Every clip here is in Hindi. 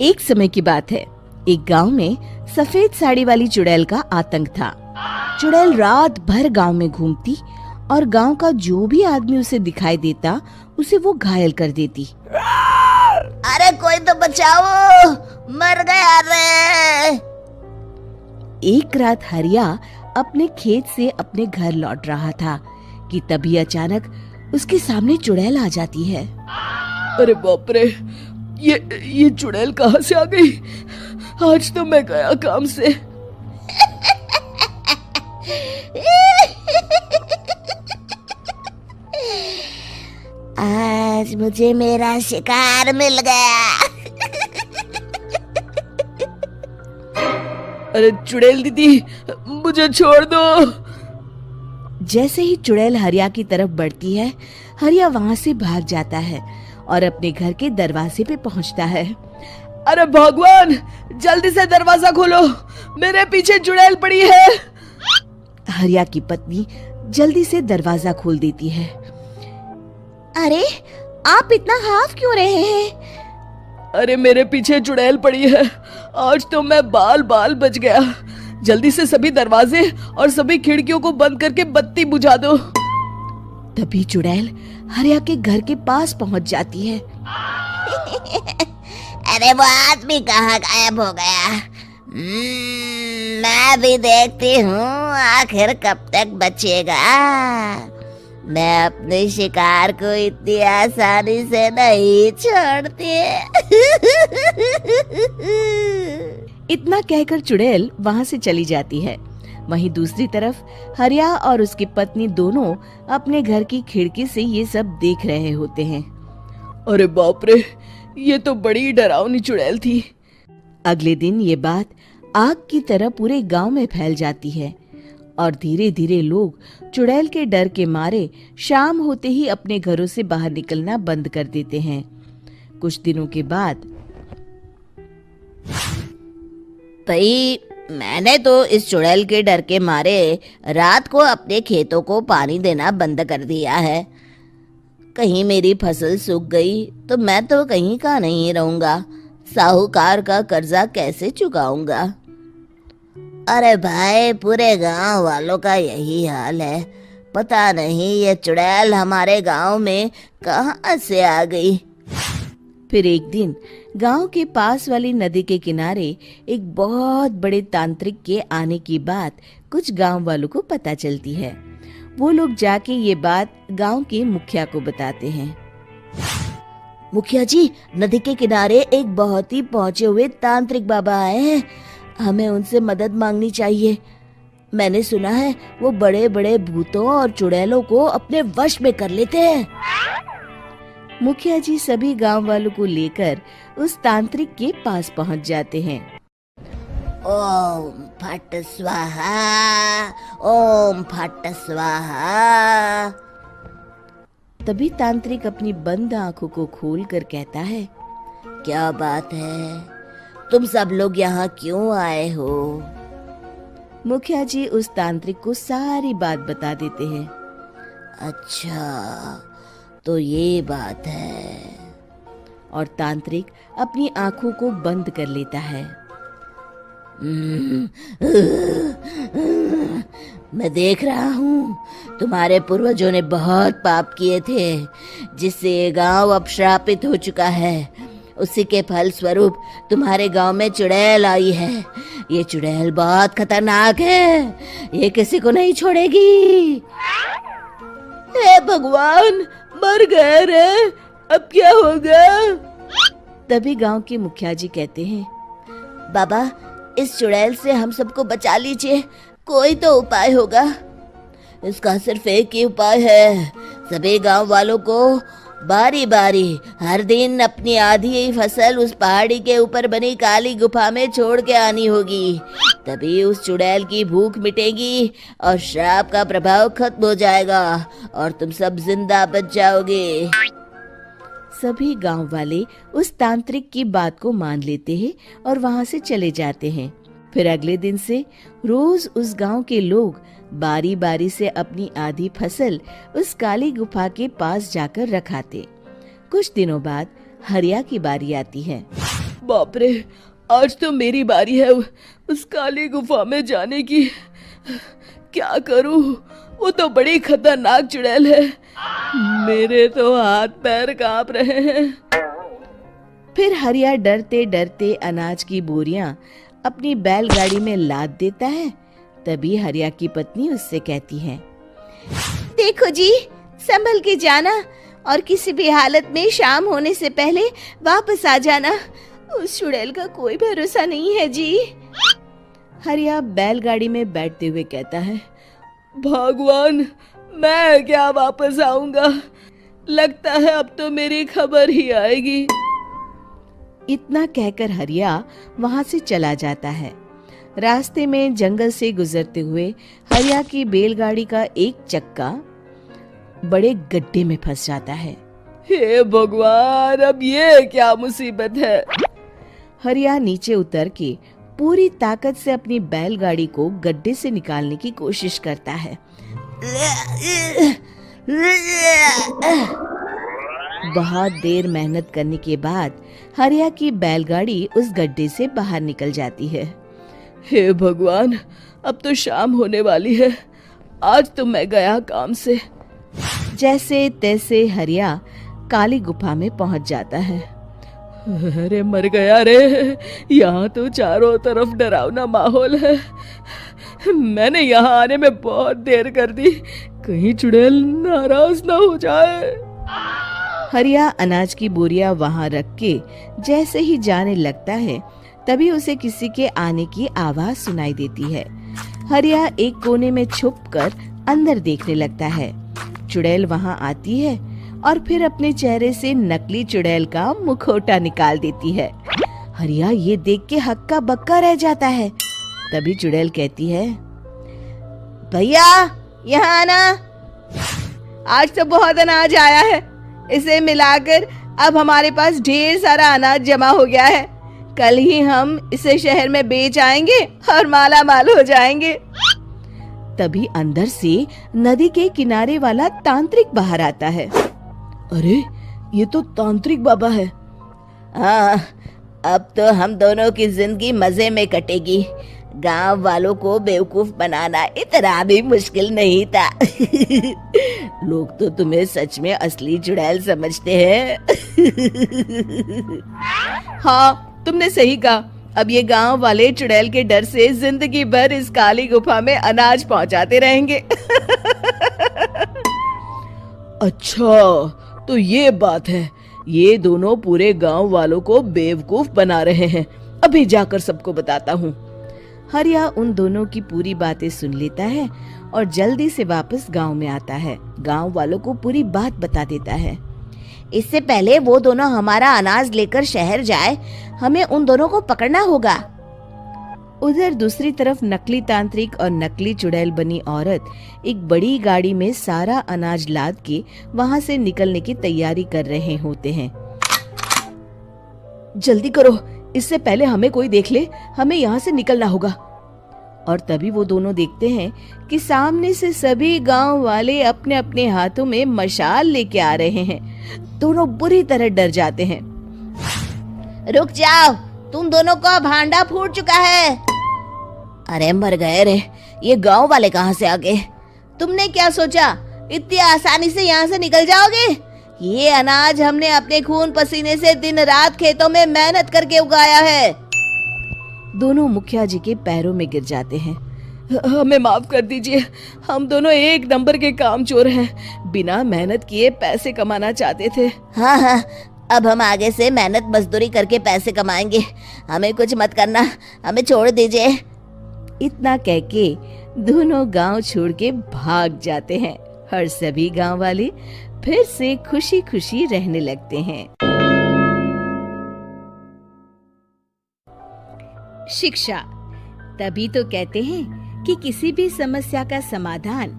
एक समय की बात है। एक गांव में सफेद साड़ी वाली चुड़ैल का आतंक था। चुड़ैल रात भर गांव में घूमती और गांव का जो भी आदमी उसे दिखाई देता उसे वो घायल कर देती। अरे कोई तो बचाओ, मर गया रे। एक रात हरिया अपने खेत से अपने घर लौट रहा था कि तभी अचानक उसके सामने चुड़ैल आ जाती है। अरे बाप रे, ये चुड़ैल कहाँ से आ गई? आज तो मैं गया काम से। आज मुझे मेरा शिकार मिल गया। अरे चुड़ैल दीदी, मुझे छोड़ दो। जैसे ही चुड़ैल हरिया की तरफ बढ़ती है, हरिया वहाँ से भाग जाता है और अपने घर के दरवाजे पे पहुँचता है। अरे भगवान, जल्दी से दरवाजा खोलो, मेरे पीछे चुड़ैल पड़ी है। हरिया की पत्नी जल्दी से दरवाजा खोल देती है। अरे आप इतना हाफ क्यों रहे हैं? अरे मेरे पीछे चुड़ैल पड़ी है, आज तो मैं बाल बाल बच गया। जल्दी से सभी दरवाजे और सभी खिड़कियों को बंद करके बत्ती बुझा दो। तभी चुड़ैल हरिया के घर के पास पहुंच जाती है। अरे वो आदमी कहाँ गायब हो गया? मैं भी देखती हूँ आखिर कब तक बचेगा। मैं अपने शिकार को इतनी आसानी से नहीं छोड़ती। इतना कहकर चुड़ैल वहाँ से चली जाती है। वहीं दूसरी तरफ हरिया और उसकी पत्नी दोनों अपने घर की खिड़की से ये सब देख रहे होते हैं। अरे बाप रे, ये तो बड़ी डरावनी चुड़ैल थी। अगले दिन ये बात आग की तरह पूरे गांव में फैल जाती है और धीरे धीरे लोग चुड़ैल के डर के मारे शाम होते ही अपने घरों से बाहर निकलना बंद कर देते हैं। कुछ दिनों के बाद भाई, मैंने तो इस चुड़ैल के डर के मारे रात को अपने खेतों को पानी देना बंद कर दिया है। कहीं मेरी फसल सूख गई तो मैं तो कहीं का नहीं रहूंगा। साहूकार का कर्जा कैसे चुकाऊंगा? अरे भाई, पूरे गांव वालों का यही हाल है। पता नहीं ये चुड़ैल हमारे गांव में कहां से आ गई। फिर एक दिन गांव के पास वाली नदी के किनारे एक बहुत बड़े तांत्रिक के आने की बात कुछ गांव वालों को पता चलती है। वो लोग जाके ये बात गांव के मुखिया को बताते हैं। मुखिया जी, नदी के किनारे एक बहुत ही पहुंचे हुए तांत्रिक बाबा आए हैं। हमें उनसे मदद मांगनी चाहिए। मैंने सुना है वो बड़े बड़े भूतों और चुड़ैलों को अपने वश में कर लेते हैं। मुखिया जी सभी गांव वालों को लेकर उस तांत्रिक के पास पहुंच जाते हैं। ओम फट स्वाहा, ओम फट स्वाहा। तभी तांत्रिक अपनी बंद आंखों को खोलकर कहता है, क्या बात है? तुम सब लोग यहाँ क्यों आए हो? मुखिया जी उस तांत्रिक को सारी बात बता देते हैं। अच्छा, तो ये बात है। और तांत्रिक अपनी आंखों को बंद कर लेता है। मैं देख रहा हूँ तुम्हारे पूर्वजों ने बहुत पाप किए थे, जिससे ये गांव अब श्रापित हो चुका है। उसी के फल स्वरूप तुम्हारे गांव में चुड़ैल आई है। ये चुड़ैल बहुत खतरनाक है, ये किसी को नहीं छोड़ेगी। हे भगवान, मर गए रे, अब क्या होगा? तभी गांव के मुखिया जी कहते हैं, बाबा, इस चुड़ैल से हम सबको बचा लीजिए। कोई तो उपाय होगा। इसका सिर्फ एक ही उपाय है। सभी गांव वालों को बारी बारी हर दिन अपनी आधी फसल उस पहाड़ी के ऊपर बनी काली गुफा में छोड़ के आनी होगी। तभी उस चुड़ैल की भूख मिटेगी और श्राप का प्रभाव खत्म हो जाएगा और तुम सब जिंदा बच जाओगे। सभी गांव वाले उस तांत्रिक की बात को मान लेते हैं और वहां से चले जाते हैं। फिर अगले दिन से रोज उस गांव के लोग बारी बारी से अपनी आधी फसल उस काली गुफा के पास जाकर रखाते। कुछ दिनों बाद हरिया की बारी आती है। बाप रे, आज तो मेरी बारी है उस काली गुफा में जाने की। क्या करूं, वो तो बड़ी खतरनाक चुड़ैल है। मेरे तो हाथ पैर कांप रहे हैं। फिर हरिया डरते डरते अनाज की बोरियां अपनी बैलगाड़ी में लाद देता है। तभी हरिया की पत्नी उससे कहती है, देखो जी, संभल के जाना और किसी भी हालत में शाम होने से पहले वापस आ जाना। उस चुड़ैल का कोई भरोसा नहीं है जी। हरिया बैलगाड़ी में बैठते हुए कहता है, भगवान, मैं क्या वापस आऊंगा? लगता है अब तो मेरी खबर ही आएगी। इतना कहकर हरिया वहां से चला जाता है। रास्ते में जंगल से गुजरते हुए हरिया की बैलगाड़ी का एक चक्का बड़े गड्ढे में फंस जाता है। हे भगवान, अब ये क्या मुसीबत है? हरिया नीचे उतर के पूरी ताकत से अपनी बैलगाड़ी को गड्ढे से निकालने की कोशिश करता है। बहुत देर मेहनत करने के बाद हरिया की बैलगाड़ी उस गड्ढे से बाहर निकल जाती है। हे भगवान, अब तो शाम होने वाली है। आज तो मैं गया काम से। जैसे तैसे हरिया काली गुफा में पहुंच जाता है। अरे मर गया रे, यहाँ तो चारों तरफ डरावना माहौल है। मैंने यहाँ आने में बहुत देर कर दी, कहीं चुड़ैल नाराज ना हो जाए। हरिया अनाज की बोरियां वहां रख के जैसे ही जाने लगता है, तभी उसे किसी के आने की आवाज सुनाई देती है। हरिया एक कोने में छुपकर अंदर देखने लगता है। चुड़ैल वहां आती है और फिर अपने चेहरे से नकली चुड़ैल का मुखौटा निकाल देती है। हरिया ये देख के हक्का बक्का रह जाता है। तभी चुड़ैल कहती है, भैया यहाँ आना, आज तो बहुत अनाज आया है। इसे मिलाकर अब हमारे पास ढेर सारा अनाज जमा हो गया है। कल ही हम इसे शहर में बेच आएंगे और माला माल हो जाएंगे। तभी अंदर से नदी के किनारे वाला तांत्रिक बाहर आता है। अरे, ये तो तांत्रिक बाबा है। हाँ, अब तो हम दोनों की जिंदगी मजे में कटेगी। गांव वालों को बेवकूफ बनाना इतना भी मुश्किल नहीं था। लोग तो तुम्हें सच में असली चुड़ैल समझते हैं। हाँ, तुमने सही कहा। अब ये गांव वाले चुड़ैल के डर से जिंदगी भर इस काली गुफा में अनाज पहुंचाते रहेंगे। अच्छा, तो ये बात है। ये दोनों पूरे गांव वालों को बेवकूफ बना रहे हैं। अभी जाकर सबको बताता हूँ। हरिया उन दोनों की पूरी बातें सुन लेता है और जल्दी से वापस गांव में आता है। गांव वालों को पूरी बात बता देता है। इससे पहले वो दोनों हमारा अनाज लेकर शहर जाए, हमें उन दोनों को पकड़ना होगा। उधर दूसरी तरफ नकली तांत्रिक और नकली चुड़ैल बनी औरत एक बड़ी गाड़ी में सारा अनाज लाद के वहां से निकलने की तैयारी कर रहे होते हैं। जल्दी करो, इससे पहले हमें कोई देख ले। हमें यहाँ से निकलना होगा। और तभी वो दोनों देखते हैं कि सामने से सभी गांव वाले अपने अपने हाथों में मशाल लेके आ रहे हैं। दोनों बुरी तरह डर जाते हैं। रुक जाओ, तुम दोनों का भांडा फूट चुका है। अरे मर गए रे, ये गांव वाले कहाँ से आ गए? तुमने क्या सोचा इतनी आसानी से यहाँ से निकल जाओगे? ये अनाज हमने अपने खून पसीने से दिन रात खेतों में मेहनत करके उगाया है। दोनों मुखिया जी के पैरों में गिर जाते हैं। हमें माफ कर दीजिए, हम दोनों एक नंबर के कामचोर हैं। बिना मेहनत किए पैसे कमाना चाहते थे। हाँ हाँ, अब हम आगे से मेहनत मजदूरी करके पैसे कमाएंगे। हमें कुछ मत करना, हमें छोड़ दीजिए। इतना कह के दोनों गांव छोड़ के भाग जाते हैं और सभी गांव वाले फिर से खुशी खुशी रहने लगते हैं। शिक्षा, तभी तो कहते हैं कि किसी भी समस्या का समाधान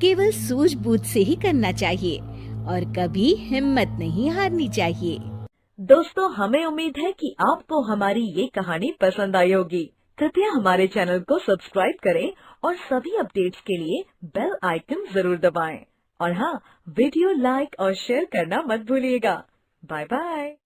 केवल सूझबूझ से ही करना चाहिए और कभी हिम्मत नहीं हारनी चाहिए। दोस्तों, हमें उम्मीद है कि आपको हमारी ये कहानी पसंद आई होगी। कृपया हमारे चैनल को सब्सक्राइब करें और सभी अपडेट्स के लिए बेल आइकन जरूर दबाएं। और हाँ, वीडियो लाइक और शेयर करना मत भूलिएगा। Bye bye.